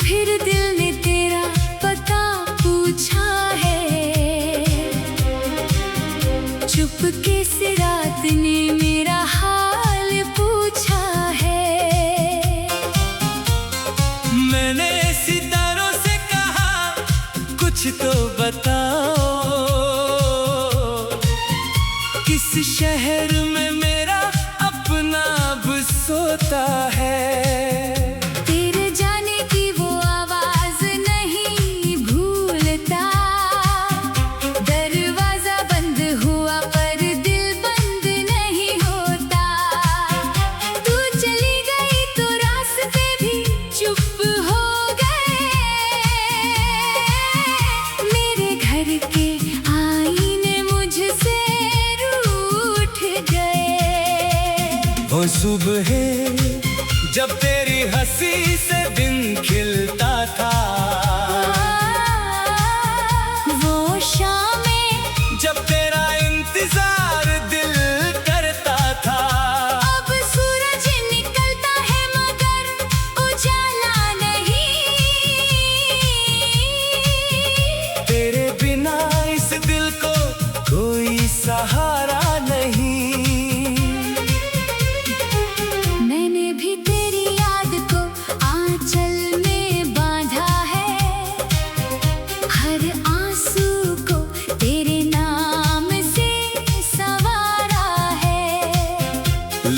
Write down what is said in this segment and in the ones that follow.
फिर दिल ने तेरा पता पूछा है। चुपके से रात ने मेरा हाल पूछा है। मैंने सितारों से कहा कुछ तो बताओ, किस शहर में मेरा अपना अब सोता है। तेरे जाने की वो आवाज नहीं भूलता। दरवाजा बंद हुआ पर दिल बंद नहीं होता। तू चली गई तो रास्ते भी चुप हो गए। मेरे घर के आईने मुझसे रूठ गए। वो सुबह जब तेरी हंसी से दिन खिलता था, वो शामें जब तेरा इंतजार दिल करता था। अब सूरज निकलता है मगर उजाला नहीं। तेरे बिना इस दिल को कोई सहारा नहीं। मैंने भी तेरी याद को आंचल में बांधा है। हर आंसू को तेरे नाम से संवारा है।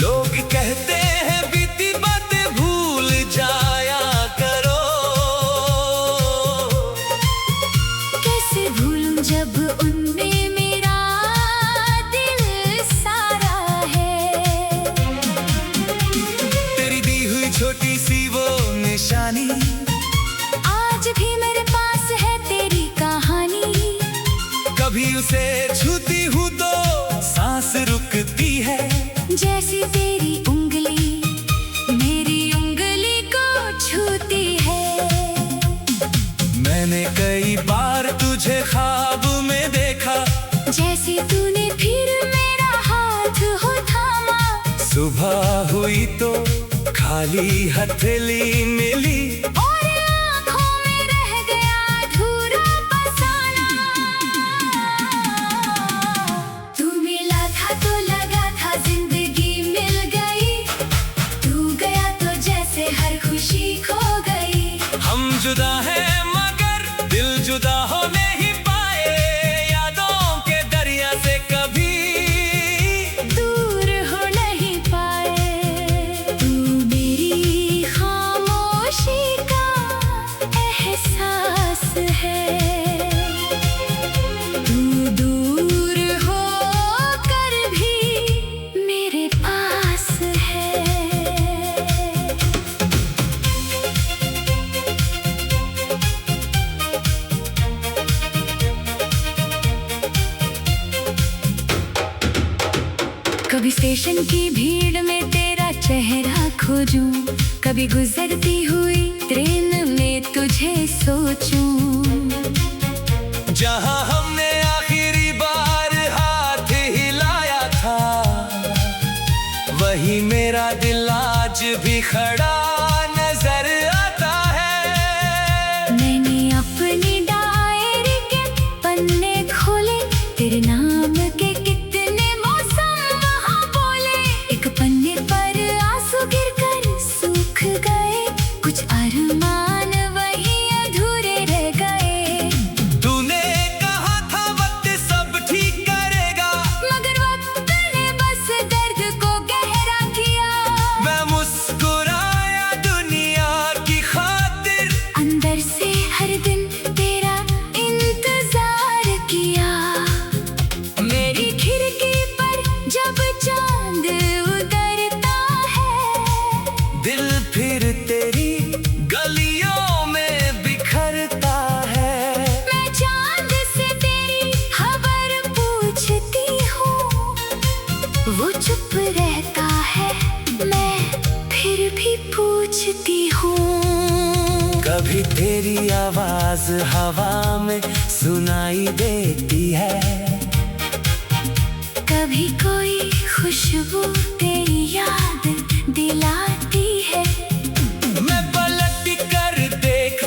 लोग कहते हैं बीती बातें भूल जाया करो। कैसे भूलूं जब उनमें मेरा दिल सारा है। तेरी दी हुई छोटी सी वो निशानी आज भी मेरे पास है तेरी कहानी। कभी उसे छूती हूँ तो सांस रुकती है। जैसी तेरी उंगली मेरी उंगली को छूती है। मैंने कई बार तुझे ख्वाब में देखा, जैसे तूने फिर मेरा हाथ हो थामा। सुबह हुई तो खाली हथेली मिली। और आँखों में रह गया अधूरा फसाना। तू मिला था तो लगा था जिंदगी मिल गई। तू गया तो जैसे हर खुशी खो गई। हम जुदा हैं मगर दिल जुदा हो नहीं पाए। यादों के दरिया से कभी दूर हो नहीं पाए। तू मेरी खामोशी का एहसास है। तू दूर हो कर भी मेरे पास है। कभी स्टेशन की भीड़ में तेरा चेहरा खोजूं। कभी गुजरती हुई ट्रेन में तुझे सोचूं। जहां हमने आखिरी बार हाथ हिलाया था, वही मेरा दिल आज भी खड़ा नजर आता है। मैंने अपनी डायरी के पन्ने खोले। तेरे नाम के कितने मौसम वहाँ बोले। एक पन्ने पर आंसू गिरकर सूख गए। कुछ अरमान वही अधूरे रह गए। तूने कहा था वक्त सब ठीक करेगा, मगर वक्त ने बस दर्द को गहरा किया। मैं मुस्कुराया दुनिया की खातिर। अंदर से हर दिन तेरा इंतजार किया। मेरी खिड़की पर जब चांद उतरता है। दिल फिर तेरी गलियों में बिखरता है। मैं चांद से तेरी खबर पूछती हूँ। वो चुप रहता है, मैं फिर भी पूछती हूँ। कभी तेरी आवाज हवा में सुनाई देती है। कभी कोई खुशबू तेरी याद दिलाती है। मैं पलट कर देख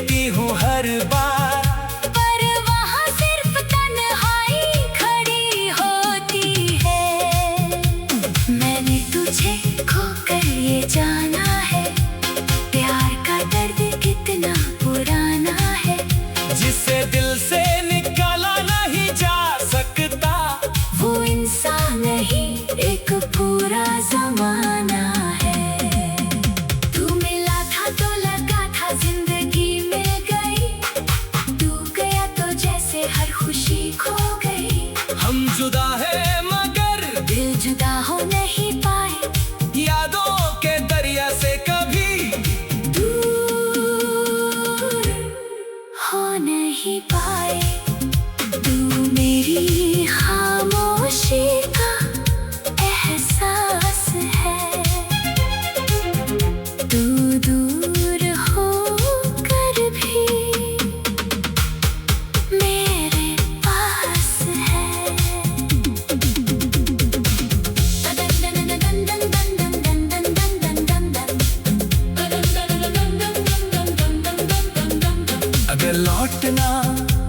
तुझे खोकर ये जाना है, प्यार का दर्द कितना पुराना है। जिसे दिल से निकाला नहीं जा सकता, वो इंसान नहीं एक पूरा जमाना है। तू मिला था तो लगा था जिंदगी मिल गई, तू गया तो जैसे हर खुशी खो गई। हम जुदा है मगर दिल जुदा हो नहीं पाए, यादों के दरिया से कभी दूर हो नहीं पाए। तू मेरी खामोशी का एहसास है, तू दूर हो कर भी मेरे पास है। अगर लौटना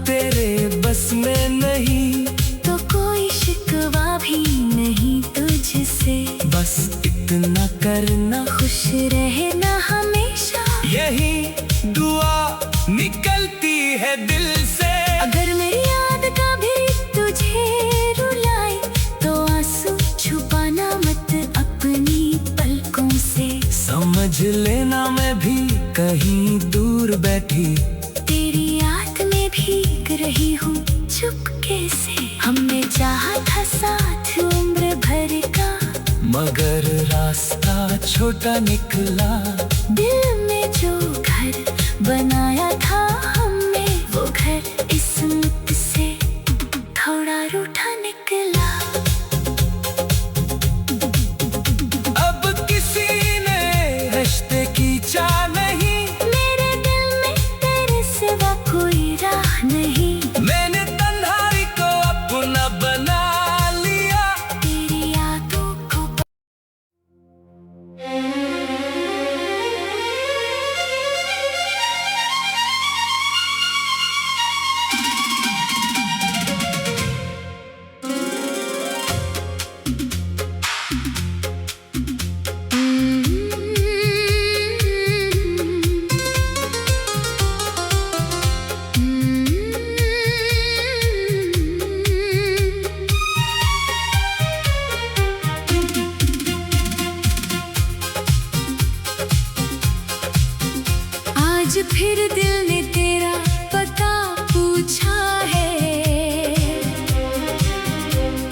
तेरे बस में नहीं, तो कोई शिकवा भी नहीं तुझसे, बस इतना करना खुश रहना हमेशा, यही दुआ निकलती है दिल से। अगर मेरी याद कभी तुझे रुलाए, तो आंसू छुपाना मत अपनी पलकों से। समझ लेना मैं भी कहीं दूर बैठी, तेरी याद में भीग रही हूँ चुपके से। हमने चाहा था साथ उम्र भर का, मगर रास्ता छोटा निकला। दिल में जो घर बनाया था हमने, वो घर इस मुझसे थोड़ा रूठा निकला। अब किसी ने रिश्ते की चाह नहीं, मेरे दिल में तेरे सिवा कोई राह नहीं। मैंने तन्हाई को अपना बना लिया। तेरी यादों को आज फिर दिल ने तेरा पता पूछा है,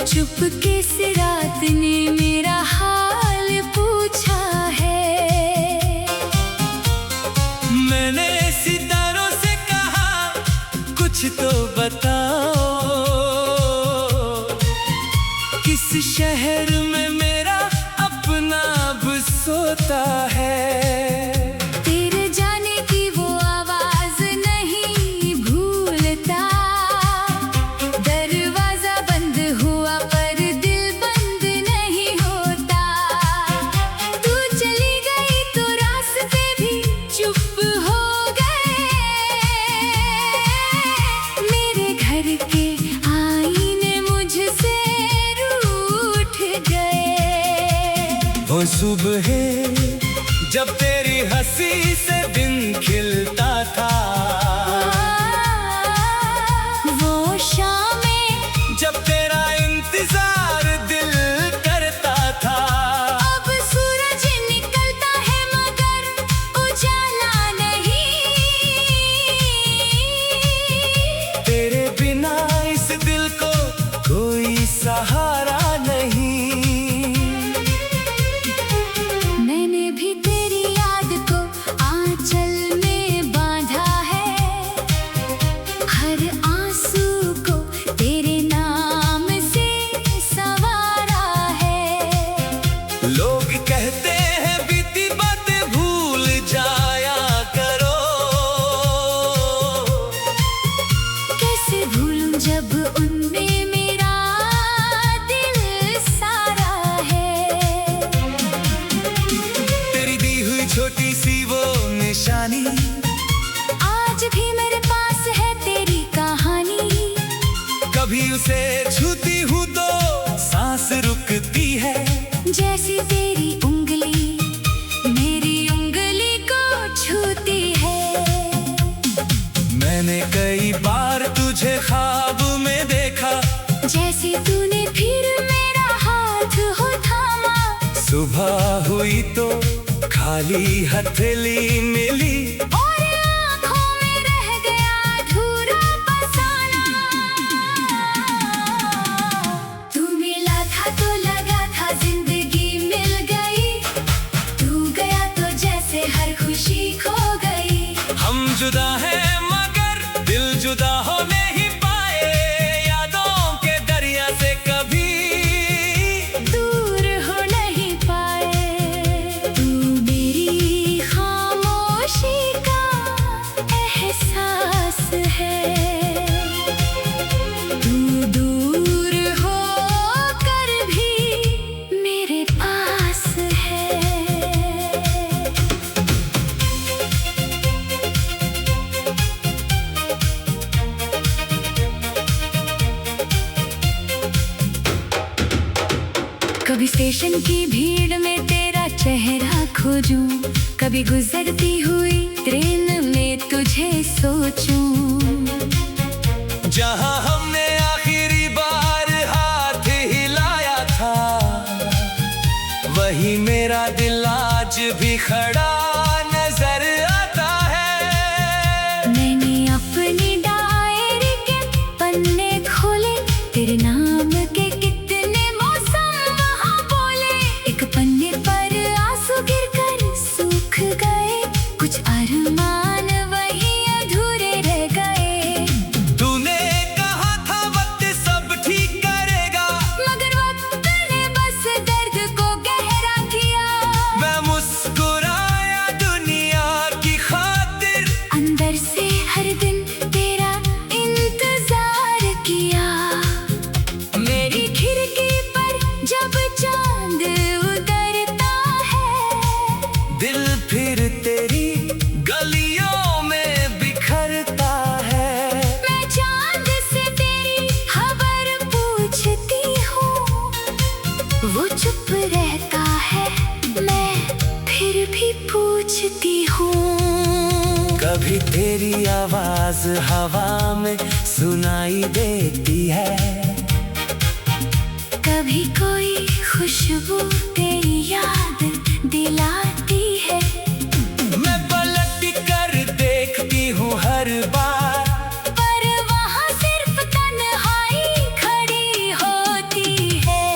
चुपके से रात ने मेरा हाल पूछा है। मैंने सितारों से कहा कुछ तो बताओ, किस शहर में मेरा अपना अब सोता है। तेरे जाने की वो आवाज नहीं भूलता, दरवाजा बंद हुआ पर दिल बंद नहीं होता। तू चली गई तो रास्ते भी चुप हो गए, मेरे घर के आईने मुझसे रूठ गए। वो सुबह जब तेरी हंसी से दिन खिलता था, वो शामें जब तेरा इंतजार दिल करता था। अब सूरज निकलता है मगर उजाला नहीं, तेरे बिना इस दिल को कोई सहारा नहीं। मैंने भी तेरी याद को आंचल में बांधा है, तेरी उंगली मेरी उंगली को छूती है। मैंने कई बार तुझे ख्वाब में देखा, जैसे तूने फिर मेरा हाथ हो थामा। सुबह हुई तो खाली हथेली मिली, और आँखों में रह गया अधूरा फसाना। तू मिला था तो लगा था जिंदगी मिल गई, तू गया तो जैसे हर खुशी खो गई। हम जुदा हैं मगर दिल जुदा हो नहीं पाए, यादों के दरिया से कभी दूर हो नहीं पाए। तू मेरी खामोशी का एहसास है, तू दूर हो कर भी मेरे पास है। कभी स्टेशन की भीड़ में तेरा चेहरा खोजूं, कभी गुजरती हुई ट्रेन में तुझे सोचूं। जहां हमने आखिरी बार हाथ हिलाया था, वही मेरा दिल आज भी खड़ा नजर आता है। मैंने अपनी डायरी के पन्ने खोले, तेरे नाम के कितने मौसम वहाँ बोले। एक पन्ने पर आंसू गिरकर सूख गए, कुछ अरमान वही अधूरे रह गए। तूने कहा था वक्त सब ठीक करेगा, मगर वक्त ने बस दर्द को गहरा किया। मैं मुस्कुराया दुनिया की खातिर, अंदर से हर दिन तेरा इंतजार किया। मेरी खिड़की पर जब चांद उतरता है, दिल फिर तेरी गलियों में बिखरता है। मैं चांद से तेरी खबर पूछती हूँ, वो चुप रहता है, मैं फिर भी पूछती हूँ। कभी तेरी आवाज हवा में सुनाई देती है, कभी कोई खुशबू तेरी याद दिलाती है। मैं पलट कर देखती हूँ हर बार, पर वहाँ सिर्फ तन्हाई खड़ी होती है।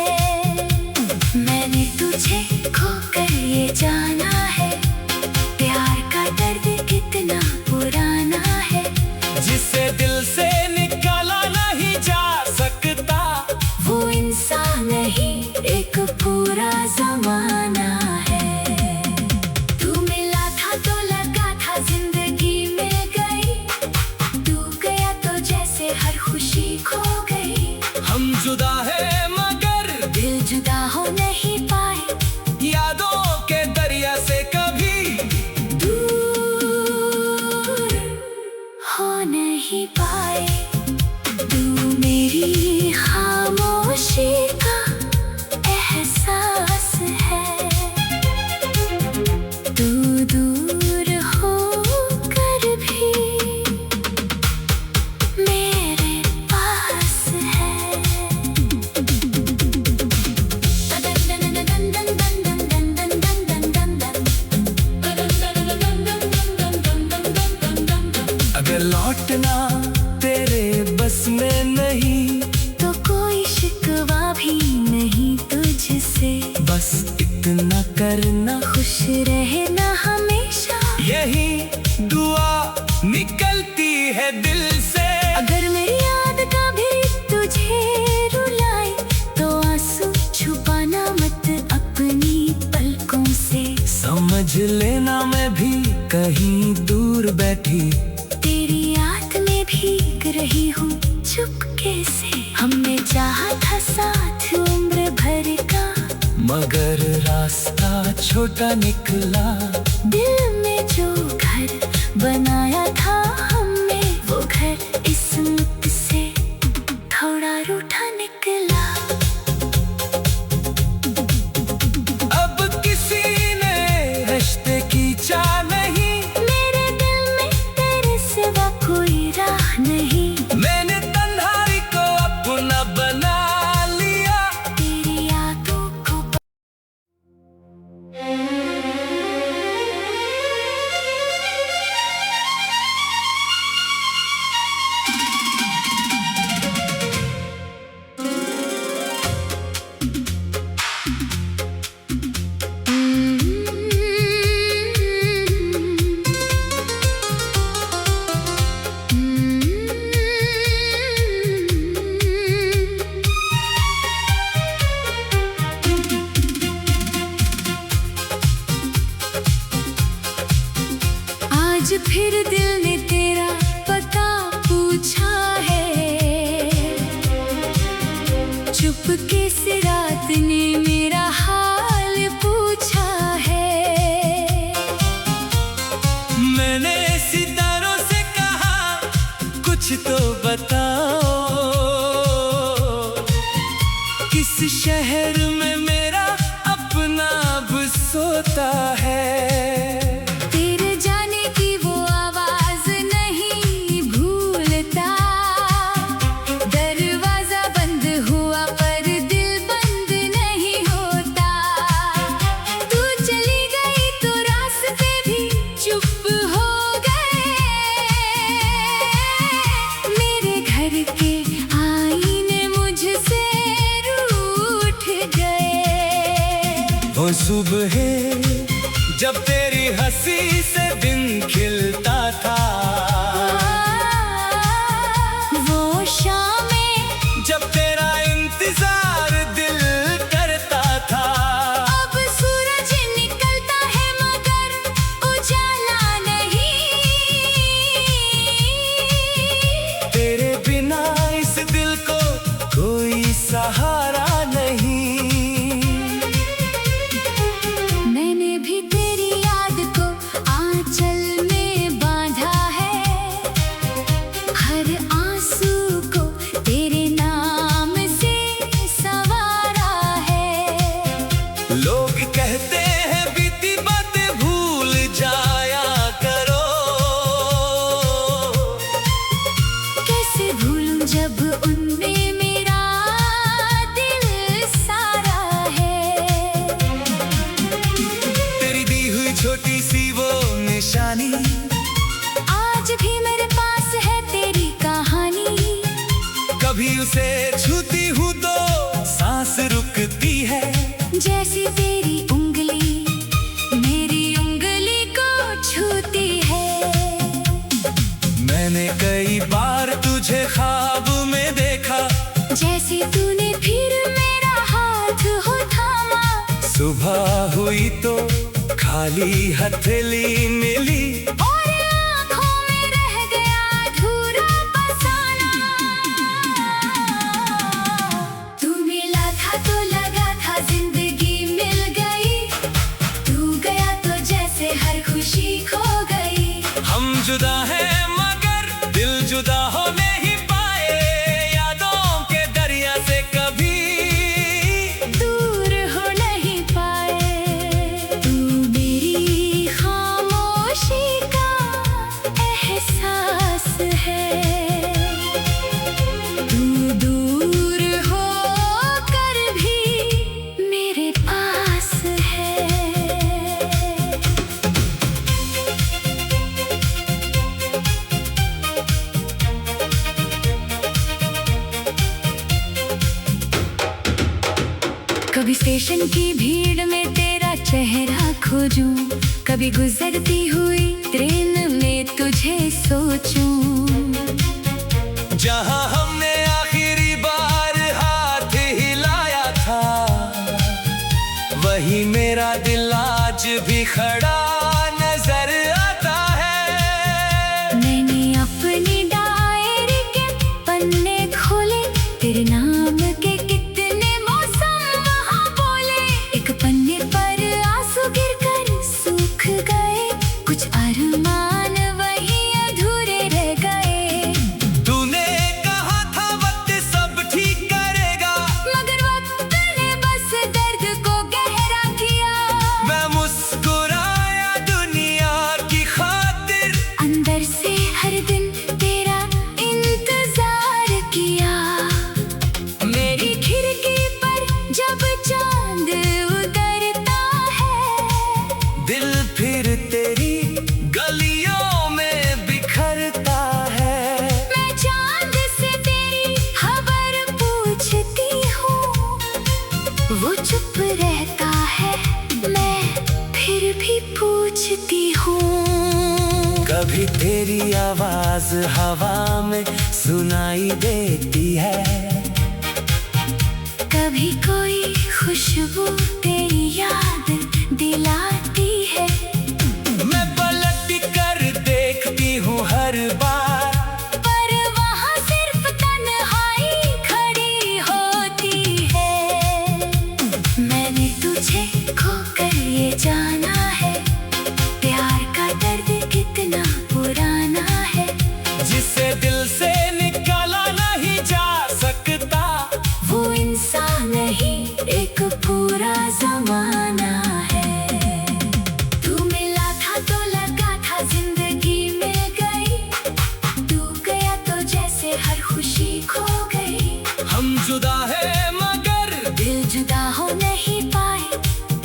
मैंने तुझे खोकर ये जाना है, प्यार का दर्द कितना पुराना है। जिसे दिल से निकाला नहीं जा सकता, वो इंसान नहीं एक पूरा जमाना है। तू मिला था तो लगा था जिंदगी मिल गई, तू गया तो जैसे हर खुशी खो गई। हम जुदा हैं मगर दिल जुदा हो नहीं पाए, यादों के दरिया से कभी दूर हो नहीं पाए। तू मेरी खामोशी का एहसास है, तू दूर हो कर भी मेरे पास है। अगर लौटना तेरे बस में नहीं, तो कोई शिकवा भी नहीं तुझसे। बस इतना करना, खुश रहना हमेशा, यही दुआ निकलती है दिल से। अगर मेरी याद कभी तुझे रुलाए, तो आंसू छुपाना मत अपनी पलकों से। समझ लेना मैं भी कहीं दूर बैठी, तेरी याद में भीग रही हूँ चुपके से। हमने चाहा था साथ उम्र भर का, मगर रास्ता छोटा निकला। दिल में जो घर बनाया था हमने, वो घर इस मुझ से थोड़ा रूठा निकला। अब आज फिर दिल ने तेरा पता पूछा है, चुपके से रात ने मेरा हाल पूछा है। मैंने सितारों से कहा कुछ तो बताओ, किस शहर में मेरा अपना अब सोता है। तेरे जाने की वो आवाज नहीं भूलता, दरवाजा बंद हुआ पर दिल बंद नहीं होता। तू चली गई तो रास्ते भी चुप हो गए, मेरे घर के आईने मुझसे रूठ गए। वो सुबह जब तेरी हंसी से दिन खिलता था, वो शामें जब तेरा इंतजार दिल करता था। अब सूरज निकलता है मगर उजाला नहीं, तेरे बिना इस दिल को कोई सहारा नहीं। मैंने भी तेरी याद को आंचल में बांधा है, हर आंसू को तेरे नाम से संवारा है। लोग कहते हैं बीती बातें भूल जाया करो, कैसे भूलूं जब उनमें मेरा दिल सारा है। तेरी दी हुई छोटी सी वो निशानी आज भी मेरे पास है तेरी कहानी, कभी उसे छूती हूँ तो सांस रुकती है। जैसे तेरी उंगली मेरी उंगली को छूती है। मैंने कई बार तुझे ख्वाब में देखा, जैसे तूने फिर मेरा हाथ हो थामा, सुबह हुई तो खाली हथेली मिली। और आँखों में रह गया अधूरा फसाना। तू मिला था तो लगा था जिंदगी मिल गई, तू गया तो जैसे हर खुशी खो गई। हम जुदा हैं मगर दिल जुदा हो नहीं पाए, यादों के दरिया से कभी दूर हो नहीं पाए। तू मेरी खामोशी का एहसास है, तू दूर हो कर भी मेरे पास है। कभी स्टेशन की भीड़ में तेरा चेहरा खोजूं, कभी गुजरती हुई ट्रेन में तुझे सोचूं। जहाँ हमने आखिरी बार हाथ हिलाया था, वही मेरा दिल आज भी खड़ा नजर आता है। मैंने अपनी डायरी के पन्ने खोले, तेरे नाम के कितने मौसम वहाँ बोले। एक पन्ने पर आंसू गिरकर सूख गए, कुछ अरमान वही अधूरे रह गए। तूने कहा था वक्त सब ठीक करेगा, मगर वक्त ने बस दर्द को गहरा किया। मैं मुस्कुराया दुनिया की खातिर, अंदर से हर दिन तेरा इंतजार किया। मेरी खिड़की पर जब चांद उतरता है, दिल फिर तेरी गलियों में बिखरता है। मैं चांद से तेरी खबर पूछती हूँ, वो चुप रहता है, मैं फिर भी पूछती हूँ। कभी तेरी आवाज हवा में सुनाई देती है, कभी कोई खुशबू तेरी याद दिलाती है। मैं पलट कर देख ये जाना है प्यार का दर्द कितना पुराना है, जिसे दिल से निकाला नहीं जा सकता। वो इंसान नहीं एक पूरा जमाना है। तू मिला था तो लगा था जिंदगी मिल गई, तू गया तो जैसे हर खुशी खो गई। हम जुदा है मगर दिल जुदा हो नहीं पाए,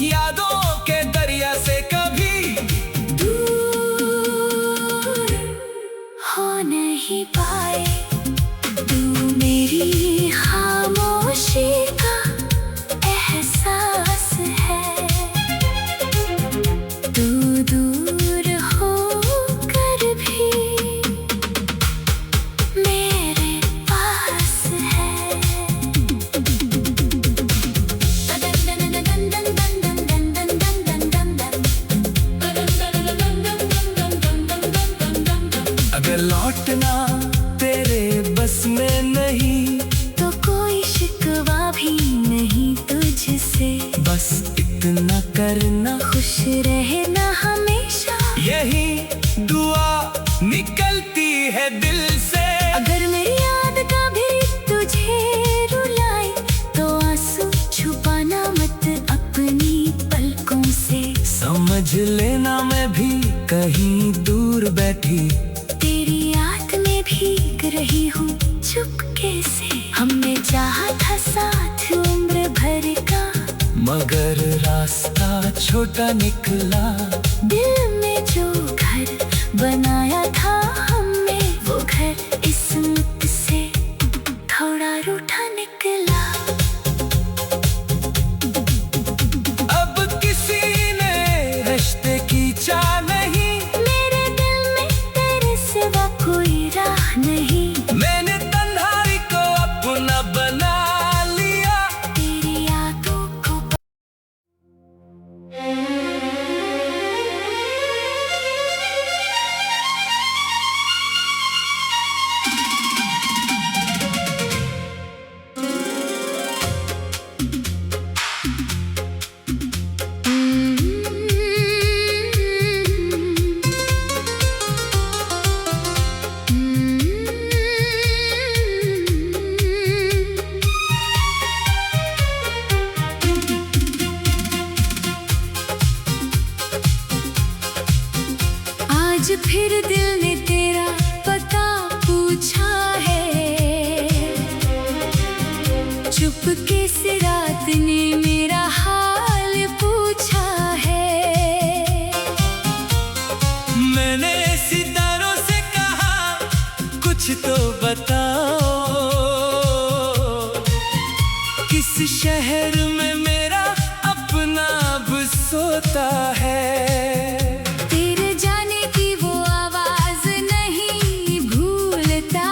यादों के दरिया से कभी दूर हो नहीं पाए। तू मेरी खामोशी का एहसास है, तू दूर हो कर भी मेरे पास है। अगर लौटना तेरे बस में नहीं तो कोई शिकवा भी नहीं तुझसे, बस इतना करना खुश रहना हमेशा यही दुआ निकलती है दिल से। अगर मेरी याद कभी तुझे रुलाए तो आंसू छुपाना मत अपनी पलकों से। समझ लेना मैं भी कहीं दूर बैठी तेरी याद में भीग रही हूँ चुपके से। हमने चाहा था साथ उम्र भर का, मगर रास्ता छोटा निकला। दिल में जो घर बनाया था हमने, वो घर इस मुझसे थोड़ा रूठा निकला। अब किसी ने रिश्ते की चाह नहीं, मेरे दिल में तेरे सिवा कोई राह नहीं। मैंने तन्हाई को अपना बना लिया। तेरी यादों को आज फिर दिल ने तेरा पता पूछा है, चुपके से रात ने मेरा हाल पूछा है। मैंने सितारों से कहा कुछ तो बताओ, किस शहर में मेरा अपना अब सोता है। तेरे जाने की वो आवाज नहीं भूलता,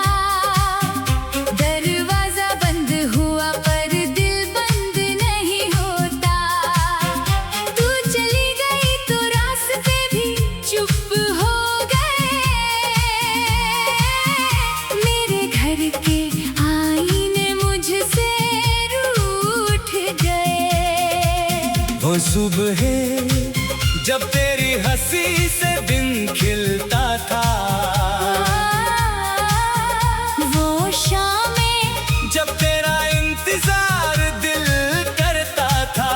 दरवाजा बंद हुआ पर दिल बंद नहीं होता। तू चली गई तो रास्ते भी चुप हो गए, मेरे घर के आईने मुझसे रूठ गए। वो सुबह जब तेरी हंसी से दिन खिलता था, वो शामें जब तेरा इंतजार दिल करता था।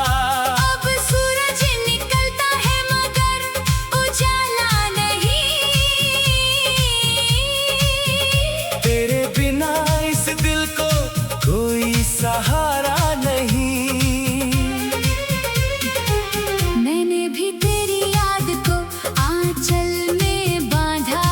अब सूरज निकलता है मगर उजाला नहीं, तेरे बिना इस दिल को कोई सहारा नहीं। मैंने भी तेरी याद को आंचल में बांधा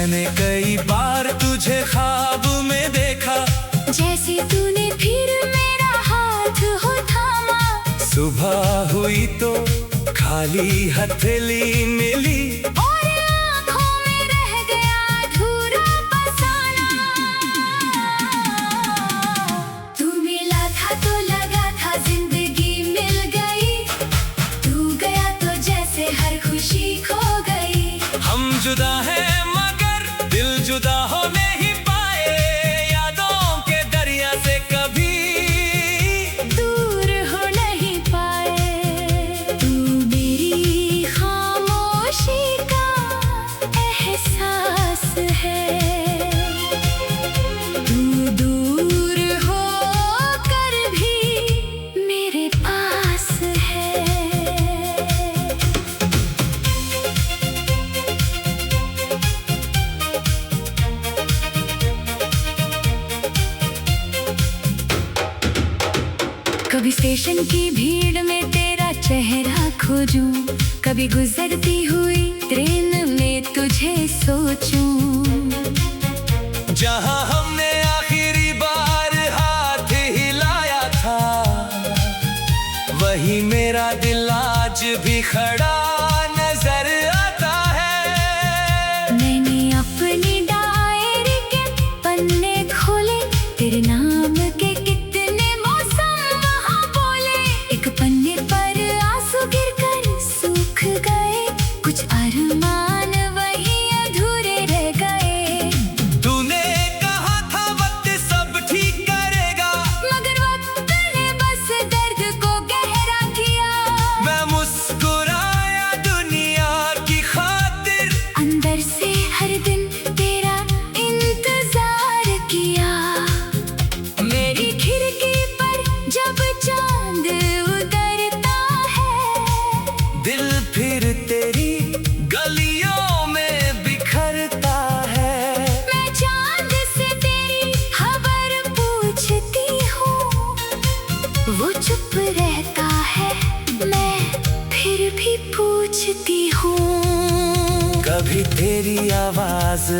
मैंने कई बार तुझे ख्वाब में देखा, जैसे तूने फिर मेरा हाथ हो थामा। सुबह हुई तो खाली हथेली मिली, और आँखों में रह गया अधूरा फसाना। तू मिला था तो लगा था जिंदगी मिल गई, तू गया तो जैसे हर खुशी खो गई। हम जुदा हैं मगर दिल जुदा हो नहीं पाए, यादों के दरिया से कभी दूर हो नहीं पाए। तू मेरी खामोशी का एहसास है, तू दूर हो कर भी मेरे पास है। कभी स्टेशन की भीड़ में तेरा चेहरा खोजूं, कभी गुजरती हुई ट्रेन में तुझे सोचूं। जहां हमने आखिरी बार हाथ हिलाया था, वही मेरा दिल आज भी खड़ा नजर आता है। मैंने अपनी डायरी के पन्ने खोले, तेरे नाम के कितने मौसम वहाँ बोले। एक पन्ने पर आंसू गिरकर सूख गए, कुछ अरमान वही अधूरे रह गए। तूने कहा था वक्त सब ठीक करेगा, मगर वक्त ने बस दर्द को गहरा किया। मैं मुस्कुराया दुनिया की खातिर, अंदर से हर दिन तेरा इंतजार किया। मेरी खिड़की पर जब चांद उतरता है, दिल फिर तेरी गलियों में बिखरता है। मैं चांद से तेरी खबर पूछती हूँ, वो चुप रहता है, मैं फिर भी पूछती हूँ। कभी तेरी आवाज